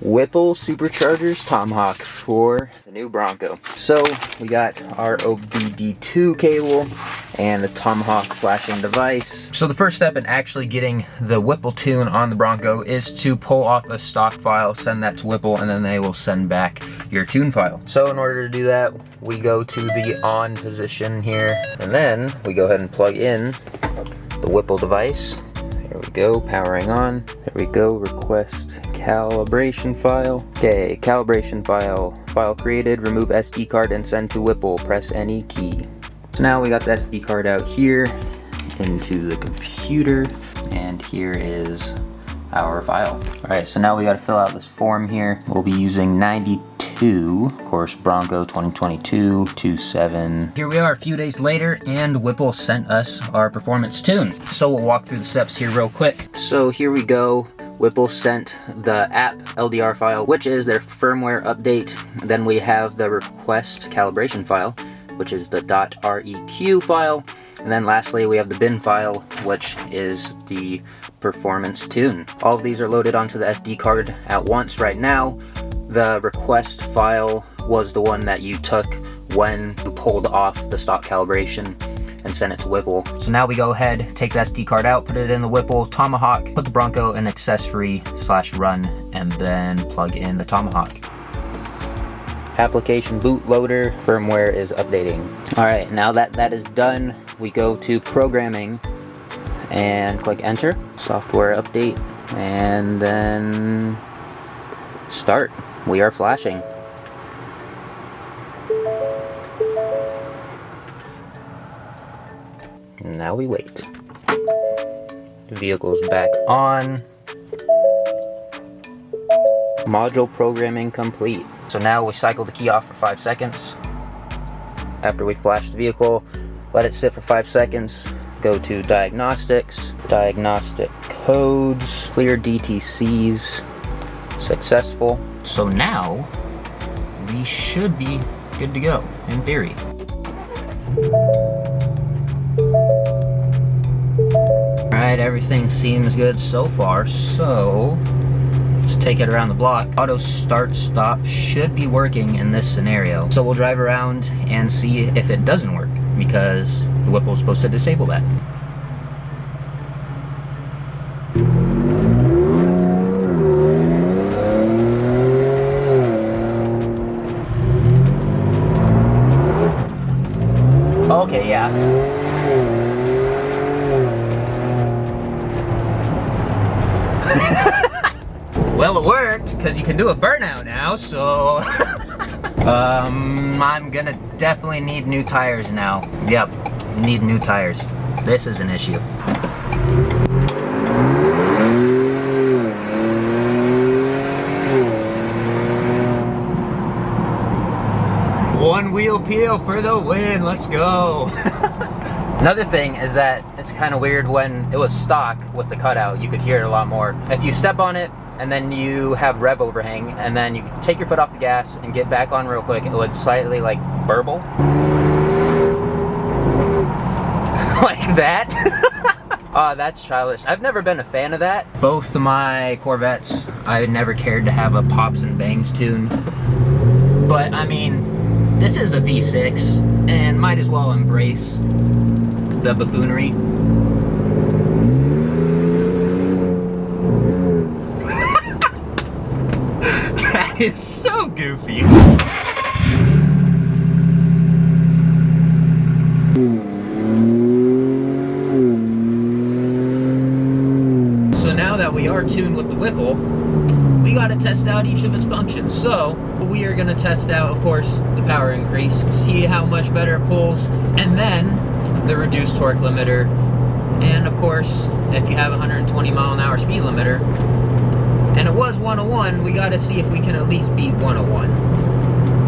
Whipple Superchargers Tomahawk for the new Bronco. So we got our OBD2 cable and the Tomahawk flashing device. So the first step in actually getting the Whipple tune on the Bronco is to pull off a stock file, send that to Whipple, and then they will send back your tune file. So in order to do that, we go to the on position here, and then we go ahead and plug in the Whipple device. Here we go, powering on. There we go, request calibration file. Okay, calibration file. File created, remove SD card and send to Whipple. Press any key. So now we got the SD card out here into the computer, and here is our file. Alright, so now we got to fill out this form here. We'll be using 92, of course, Bronco 2022-27. Here we are a few days later, and Whipple sent us our performance tune. So we'll walk through the steps here real quick. So here we go. Whipple sent the app LDR file, which is their firmware update. Then we have the request calibration file, which is the .req file. And then lastly, we have the bin file, which is the performance tune. All of these are loaded onto the SD card at once right now. The request file was the one that you took when you pulled off the stock calibration and send it to Whipple. So now we go ahead, take the SD card out, put it in the Whipple Tomahawk, put the Bronco in accessory/run, and then plug in the Tomahawk. Application bootloader firmware is updating. Alright, now that is done, we go to programming and click enter, software update, and then start. We are flashing. Now we wait. The vehicle's back on. Module programming complete. So now we cycle the key off for 5 seconds. After we flash the vehicle, let it sit for 5 seconds. Go to diagnostics, diagnostic codes, clear DTCs, successful. So now we should be good to go, in theory. Alright, everything seems good so far, so let's take it around the block. Auto start stop should be working in this scenario. So we'll drive around and see if it doesn't work, because the Whipple is supposed to disable that. Okay, yeah. Well, it worked, because you can do a burnout now, so I'm gonna definitely need new tires now. Yep, need new tires. This is an issue. One wheel peel for the win, let's go. Another thing is that it's kind of weird when it was stock with the cutout, you could hear it a lot more. If you step on it and then you have rev overhang and then you take your foot off the gas and get back on real quick, it would slightly like burble. Like that. Oh, that's childish. I've never been a fan of that. Both of my Corvettes, I never cared to have a pops and bangs tune. But I mean, this is a V6 and might as well embrace the buffoonery. That is so goofy. So now that we are tuned with the Whipple, we got to test out each of its functions. So we are going to test out, of course, the power increase, see how much better it pulls, and then the reduced torque limiter, and of course, if you have a 120 mile an hour speed limiter, and it was 101, we got to see if we can at least beat 101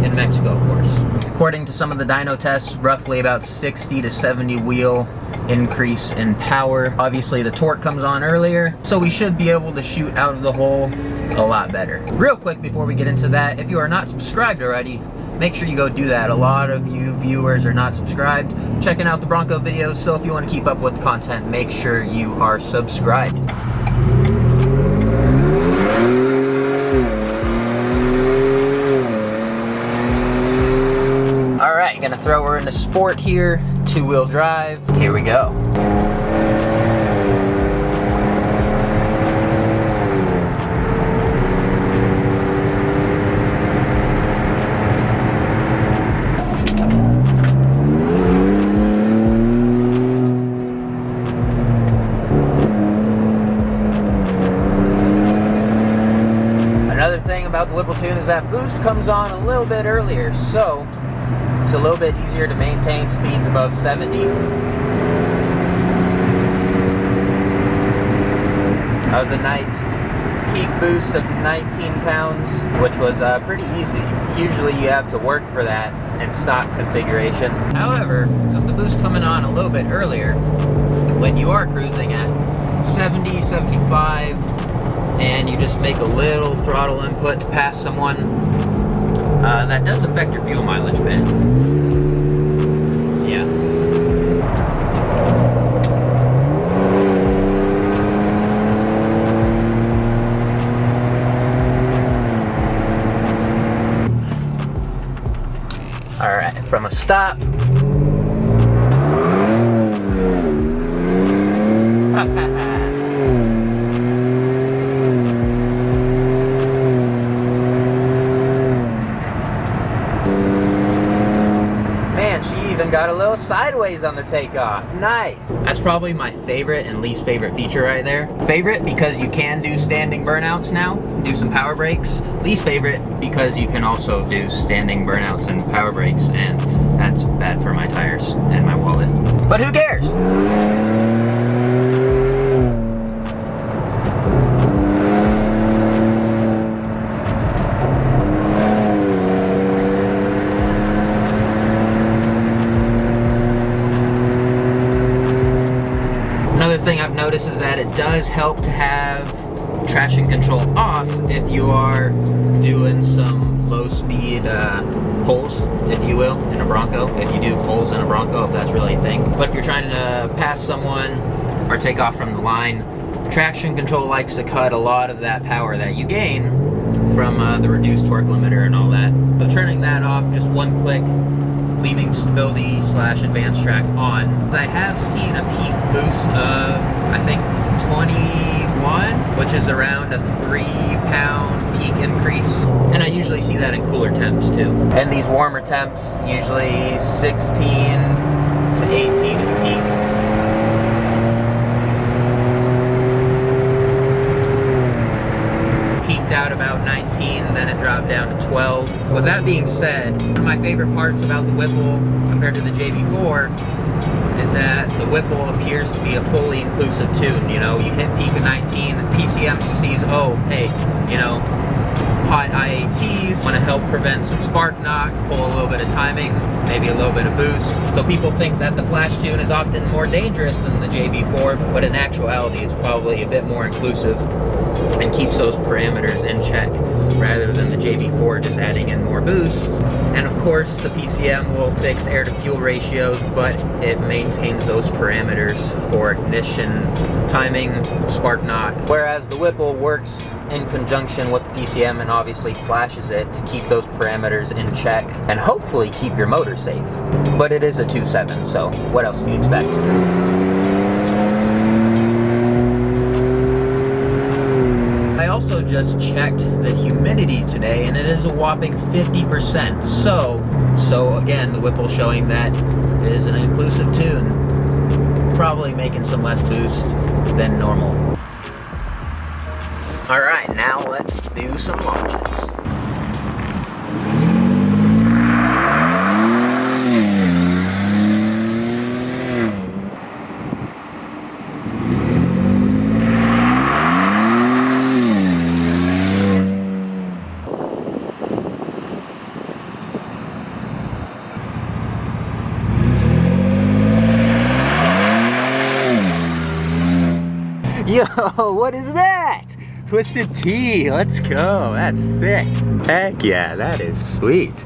in Mexico, of course. According to some of the dyno tests, roughly about 60 to 70 wheel increase in power. Obviously the torque comes on earlier, so we should be able to shoot out of the hole a lot better. Real quick before we get into that, if you are not subscribed already, make sure you go do that. A lot of you viewers are not subscribed, checking out the Bronco videos, so if you want to keep up with the content, make sure you are subscribed. throw her into sport here, 2-wheel drive. Here we go. Another thing about the Whipple tune is that boost comes on a little bit earlier, so it's a little bit easier to maintain speeds above 70. That was a nice peak boost of 19 pounds, which was pretty easy. Usually you have to work for that in stock configuration. However, with the boost coming on a little bit earlier, when you are cruising at 70, 75, and you just make a little throttle input to pass someone, that does affect your fuel mileage a bit. Yeah. All right, from a stop. Got a little sideways on the takeoff. Nice. That's probably my favorite and least favorite feature right there. Favorite because you can do standing burnouts now, do some power brakes. Least favorite because you can also do standing burnouts and power brakes, and that's bad for my tires and my wallet. But who cares? Thing I've noticed is that it does help to have traction control off if you are doing some low speed pulls, if you will, in a Bronco. If you do pulls in a Bronco, if that's really a thing. But if you're trying to pass someone or take off from the line, traction control likes to cut a lot of that power that you gain from the reduced torque limiter and all that. So turning that off, just one click, leaving stability / advanced track on. I have seen a peak boost of, I think, 21, which is around a 3-pound peak increase. And I usually see that in cooler temps too. And these warmer temps, usually 16 to 18 is peak. Peaked out about 19, then it dropped down to 12. With that being said, one of my favorite parts about the Whipple compared to the JB4 is that the Whipple appears to be a fully inclusive tune. You know, you hit peak of 19, PCM sees, oh, hey, you know, hot IATs, want to help prevent some spark knock, pull a little bit of timing, maybe a little bit of boost. So people think that the flash tune is often more dangerous than the JB4, but in actuality it's probably a bit more inclusive and keeps those parameters in check rather than the JB4 just adding in more boost. And of course the PCM will fix air to fuel ratios, but it maintains those parameters for ignition, timing, spark knock, whereas the Whipple works in conjunction with the PCM and obviously flashes it to keep those parameters in check and hopefully keep your motor safe. But it is a 2.7, so what else do you expect? I also just checked the humidity today and it is a whopping 50%. So again, the Whipple showing that it is an inclusive tune, probably making some less boost than normal. Alright, now let's do some launches. Yo, what is that? Twisted T, let's go, that's sick. Heck yeah, that is sweet.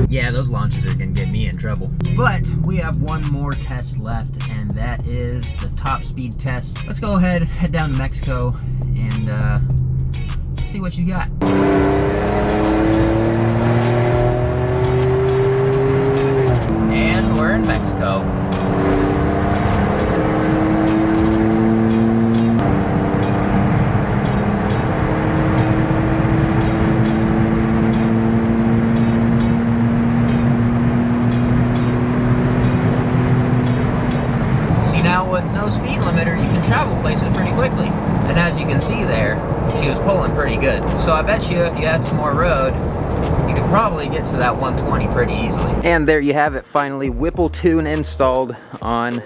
Yeah, those launches are gonna get me in trouble. But we have one more test left, and that is the top speed test. Let's go ahead, head down to Mexico, and see what you got. in Mexico. See, now with no speed limiter, you can travel places pretty quickly. And as you can see there, she was pulling pretty good. So I bet you if you had some more road, you could probably get to that 120 pretty easily. And there you have it, finally, Whipple tune installed on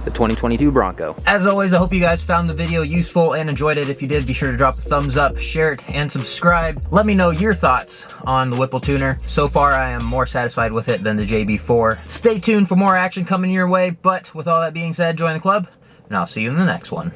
the 2022 Bronco. As always, I hope you guys found the video useful and enjoyed it. If you did, be sure to drop a thumbs up, share it, and subscribe. Let me know your thoughts on the Whipple tuner. So far, I am more satisfied with it than the JB4. Stay tuned for more action coming your way, but with all that being said, join the club, and I'll see you in the next one.